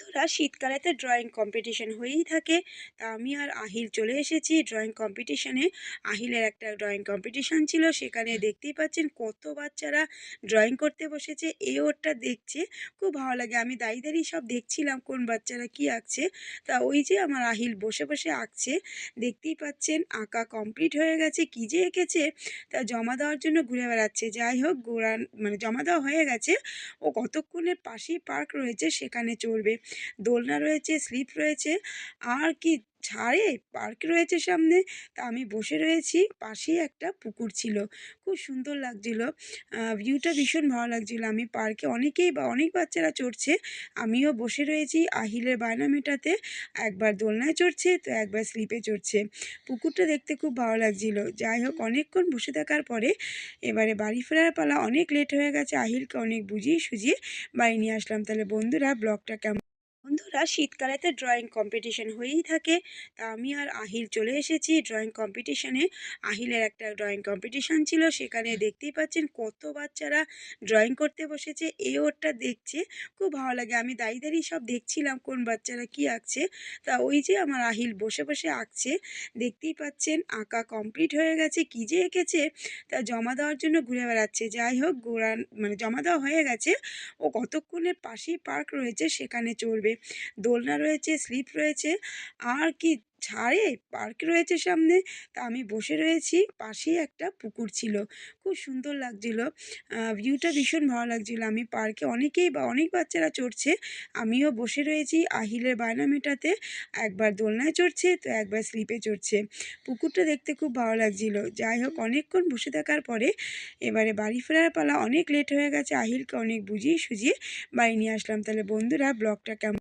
বন্ধুরা শীতকালে তো ড্রয়িং কম্পিটিশন হয়েই থাকে। তা আমি আর আহিল চলে এসেছি ড্রয়িং কম্পিটিশনে। আহিলের একটা ড্রয়িং কম্পিটিশন ছিল, সেখানে দেখতেই পাচ্ছেন কত বাচ্চারা ড্রয়িং করতে বসেছে। এ ওরটা দেখছে, খুব ভালো লাগে। আমি দাঁড়িয়ে দাঁড়িয়ে সব দেখছিলাম কোন বাচ্চারা কি আঁকছে। তা ওই যে আমার আহিল বসে বসে আঁকছে, দেখতেই পাচ্ছেন আঁকা কমপ্লিট হয়ে গেছে। কি যে এঁকেছে তা জমা দেওয়ার জন্য ঘুরে বেড়াচ্ছে। যাই হোক, মানে জমা দেওয়া হয়ে গেছে। ও কতক্ষণের পাশেই পার্ক রয়েছে, সেখানে চড়বে। দোলনা রয়েছে, স্লিপ রয়েছে, আর কি ছাড়ে পার্ক রয়েছে সামনে। তা আমি বসে রয়েছি, পাশেই একটা পুকুর ছিল, খুব সুন্দর লাগছিল। ভিউটা ভীষণ ভালো লাগছিল। আমি পার্কে অনেক বাচ্চারা চড়ছে, আমিও বসে রয়েছি আহিলের বায়না মেটাতে। একবার দোলনায় চড়ছে তো একবার স্লিপে চড়ছে। পুকুরটা দেখতে খুব ভালো লাগছিল। যাই হোক, অনেকক্ষণ বসে থাকার পরে এবারে বাড়ি ফেরার পালা। অনেক লেট হয়ে গেছে, আহিলকে অনেক বুঝিয়ে সুঝিয়ে বাড়ি নিয়ে আসলাম। তাহলে বন্ধুরা, ব্লগটা কেমন? বন্ধুরা শীতকালে তো ড্রয়িং কম্পিটিশন হয়েই থাকে। তা আমি আর আহিল চলে এসেছি ড্রয়িং কম্পিটিশনে। আহিলের একটা ড্রয়িং কম্পিটিশন ছিল, সেখানে দেখতেই পাচ্ছেন কত বাচ্চারা ড্রয়িং করতে বসেছে। এ ওরটা দেখছে, খুব ভালো লাগে। আমি দাঁড়িয়ে দাঁড়িয়ে সব দেখছিলাম কোন বাচ্চারা কি আঁকছে। তা ওই যে আমার আহিল বসে বসে আঁকছে, দেখতেই পাচ্ছেন আঁকা কমপ্লিট হয়ে গেছে। কি যে এঁকেছে তা জমা দেওয়ার জন্য ঘুরে বেড়াচ্ছে। যাই হোক, মানে জমা দেওয়া হয়ে গেছে। ও কতক্ষণের পাশেই পার্ক রয়েছে, সেখানে চড়বে। দোলনা রয়েছে, স্লিপ রয়েছে, আর কি ছাড়ে পার্ক রয়েছে সামনে। তা আমি বসে রয়েছি, পাশেই একটা পুকুর ছিল, খুব সুন্দর লাগছিল। ভিউটা ভীষণ ভালো লাগছিল। আমি পার্কে অনেক বাচ্চারা চড়ছে, আমিও বসে রয়েছি আহিলের বায়না মেটাতে। একবার দোলনায় চড়ছে তো একবার স্লিপে চড়ছে। পুকুরটা দেখতে খুব ভালো লাগছিল। যাই হোক, অনেকক্ষণ বসে থাকার পরে এবারে বাড়ি ফেরার পালা। অনেক লেট হয়ে গেছে, আহিলকে অনেক বুঝিয়ে সুঝিয়ে বাড়ি নিয়ে আসলাম। তাহলে বন্ধুরা, ব্লগটা কেমন?